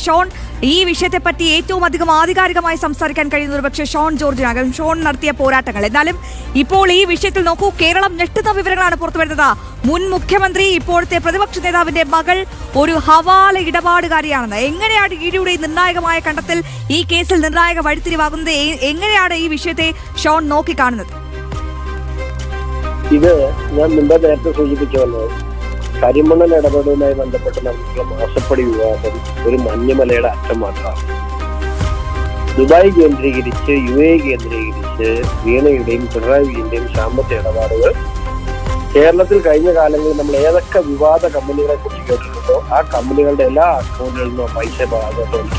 Sean, ഈ വിഷയത്തെപ്പറ്റി ഏറ്റവും അധികം ആധികാരികമായി സംസാരിക്കാൻ കഴിയുന്ന ഒരു പക്ഷേ ഷോൺ ജോർജിനാകും. ഷോൺ നടത്തിയ പോരാട്ടങ്ങൾ. എന്നാലും ഇപ്പോൾ ഈ വിഷയത്തിൽ നോക്കൂ, കേരളം ഞെട്ടുന്ന വിവരങ്ങളാണ് പുറത്തുവരുന്നത്. മുൻ മുഖ്യമന്ത്രി, ഇപ്പോഴത്തെ പ്രതിപക്ഷ നേതാവിന്റെ മകൾ ഒരു ഹവാല ഇടപാടുകാരിയാണെന്ന്. എങ്ങനെയാണ് ഇഡിയുടെ നിർണായകമായ കണ്ടെത്തൽ ഈ കേസിൽ നിർണായക വഴിത്തിരിവാകുന്നത്? എങ്ങനെയാണ് ഈ വിഷയത്തെ ഷോൺ നോക്കിക്കാണുന്നത്? ഇത് ഞാൻ മുമ്പ് നേരത്തെ സൂചിപ്പിച്ചുവല്ലോ, കരിമണ്ണൽ ഇടപെടലുമായി ബന്ധപ്പെട്ട് നമുക്കുള്ള മാസപ്പടി വിവാദം ഒരു മഞ്ഞുമലയുടെ അറ്റം മാത്രമാണ്. ദുബായ് കേന്ദ്രീകരിച്ച് UAE കേന്ദ്രീകരിച്ച് വീണയുടെയും പിണറായി വിജയന്റെയും സാമ്പത്തിക ഇടപാടുകൾ കേരളത്തിൽ കഴിഞ്ഞ കാലങ്ങളിൽ നമ്മൾ ഏതൊക്കെ വിവാദ കമ്പനികളെ കുറിച്ച് കേട്ടിട്ടുണ്ടോ ആ കമ്പനികളുടെ എല്ലാ അക്കൗണ്ടുകളിൽ നിന്നും പൈസ ഭാഗത്തോണ്ട്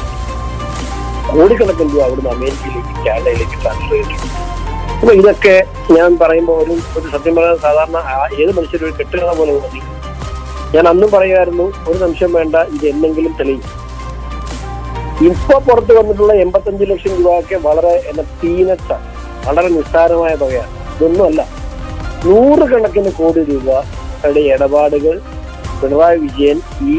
കോടിക്കണക്കിന് രൂപ അവിടുന്ന് അമേരിക്കയിലേക്ക് കാനഡയിലേക്ക് ട്രാൻസ്ഫർ ചെയ്തിട്ടുണ്ട്. അപ്പൊ ഇതൊക്കെ ഞാൻ പറയുമ്പോൾ ഒരു സത്യം പറയാൻ സാധാരണ ഏത് മനുഷ്യരും ഒരു കെട്ടുകഥ പോലെ തോന്നി. ഞാൻ അന്നും പറയുമായിരുന്നു, ഒരു നിമിഷം വേണ്ട, ഇത് എന്തെങ്കിലും തെളിയിക്കും. ഇപ്പൊ പുറത്തു വന്നിട്ടുള്ള 85 ലക്ഷം രൂപയൊക്കെ വളരെ പീനട്സാണ്, വളരെ നിസ്സാരമായ തുകയാണ്. ഇതൊന്നുമല്ല, 100 കണക്കിന് കോടി രൂപയുടെ ഇടപാടുകൾ പിണറായി വിജയൻ ഈ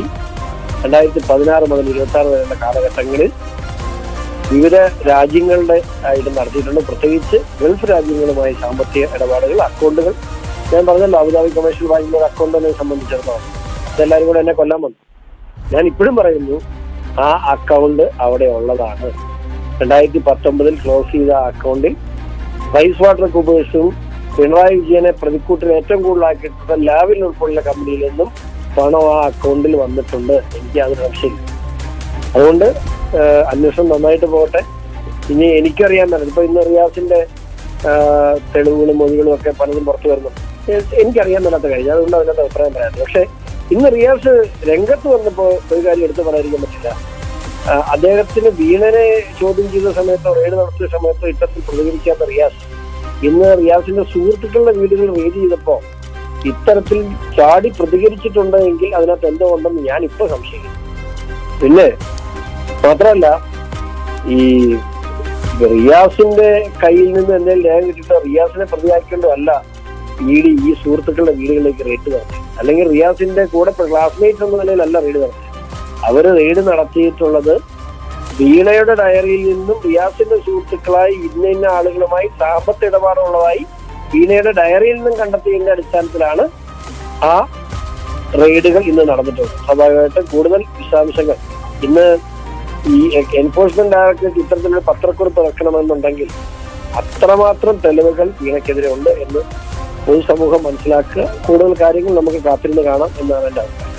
2016 മുതൽ 26 വരെയുള്ള കാലഘട്ടങ്ങളിൽ വിവിധ രാജ്യങ്ങളുടെ ആയിട്ട് നടത്തിയിട്ടുണ്ട്. പ്രത്യേകിച്ച് ഗൾഫ് രാജ്യങ്ങളുമായി സാമ്പത്തിക ഇടപാടുകൾ, അക്കൗണ്ടുകൾ. ഞാൻ പറഞ്ഞല്ലോ, അബുദാബി കൊമേഴ്ഷ്യൽ ബാങ്കിന്റെ ഒരു അക്കൗണ്ട് എന്നെ സംബന്ധിച്ചിടത്തോളം ഇതെല്ലാവരും കൂടെ എന്നെ കൊല്ലാൻ വന്നു. ഞാൻ ഇപ്പോഴും പറയുന്നു, ആ അക്കൗണ്ട് അവിടെ ഉള്ളതാണ്. 2019 ക്ലോസ് ചെയ്ത അക്കൗണ്ടിൽ പ്രൈസ് വാട്ടർ കൂപ്പേഴ്സും പിണറായി വിജയനെ പ്രതിക്കൂട്ടിൽ ഏറ്റവും കൂടുതലാക്കിയിട്ടുള്ള ലാവിൽ ഉൾപ്പെടെയുള്ള കമ്പനിയിൽ നിന്നും പണം ആ അക്കൗണ്ടിൽ വന്നിട്ടുണ്ട്. എനിക്ക് അതൊരു സംശയമില്ല. അതുകൊണ്ട് അന്വേഷണം നന്നായിട്ട് പോകട്ടെ. ഇനി എനിക്കറിയാൻ തന്നെ ഇപ്പൊ ഇന്ന് റിയാസിന്റെ തെളിവുകളും മൊഴികളും ഒക്കെ പലതും പുറത്തു വരുന്നുണ്ട്. എനിക്കറിയാൻ മേലാത്ത കാര്യം, അതുകൊണ്ട് അതിനകത്ത് അഭിപ്രായം പറയാം. പക്ഷെ ഇന്ന് റിയാസ് രംഗത്ത് വന്നപ്പോൾ ഒരു കാര്യം എടുത്തു പറയാതിരിക്കാൻ പറ്റില്ല. അദ്ദേഹത്തിന് വീണനെ ചോദ്യം ചെയ്ത സമയത്തോ റെയ്ഡ് നടത്തിയ സമയത്തോ ഇത്തരത്തിൽ പ്രതികരിക്കാത്ത റിയാസ് ഇന്ന് റിയാസിന്റെ സുഹൃത്തുക്കളുടെ വീടുകൾ റെയ്ഡ് ചെയ്തപ്പോ ഇത്തരത്തിൽ ചാടി പ്രതികരിച്ചിട്ടുണ്ട് എങ്കിൽ അതിനകത്ത് എന്തോ ഉണ്ടെന്ന് ഞാൻ ഇപ്പൊ സംശയിക്കുന്നു. പിന്നെ മാത്രമല്ല, ഈ റിയാസിന്റെ കയ്യിൽ നിന്ന് എന്തെങ്കിലും രേഖ കിട്ടിയിട്ട് റിയാസിനെ പ്രതിയാക്കേണ്ടതല്ല ED ഈ സുഹൃത്തുക്കളുടെ വീടുകളിലേക്ക് റെയ്ഡ് നടത്തി. അല്ലെങ്കിൽ റിയാസിന്റെ കൂടെ ക്ലാസ്മേറ്റ്സ് എന്ന നിലയിലല്ല റെയ്ഡ് നടത്തി. അവര് റെയ്ഡ് നടത്തിയിട്ടുള്ളത് വീണയുടെ ഡയറിയിൽ നിന്നും റിയാസിന്റെ സുഹൃത്തുക്കളായി ഇന്ന ആളുകളുമായി സാമ്പത്തിക ഇടപാടുള്ളതായി വീണയുടെ ഡയറിയിൽ നിന്നും കണ്ടെത്തിയതിന്റെ അടിസ്ഥാനത്തിലാണ് ആ റെയ്ഡുകൾ ഇന്ന് നടന്നിട്ടുള്ളത്. സ്വാഭാവികമായിട്ടും കൂടുതൽ വിശദാംശങ്ങൾ ഇന്ന് ഈ എൻഫോഴ്സ്മെന്റ് ഡയറക്ടറേറ്റ് ഇത്തരത്തിലൊരു പത്രക്കുറിപ്പ് ഇറക്കണമെന്നുണ്ടെങ്കിൽ അത്രമാത്രം തെളിവുകൾ വീണയ്ക്കെതിരെ ഉണ്ട് എന്ന് പൊതുസമൂഹം മനസ്സിലാക്കുക. കൂടുതൽ കാര്യങ്ങൾ നമുക്ക് കാത്തിരുന്ന് കാണാം എന്നാണ് എൻ്റെ അഭിപ്രായം.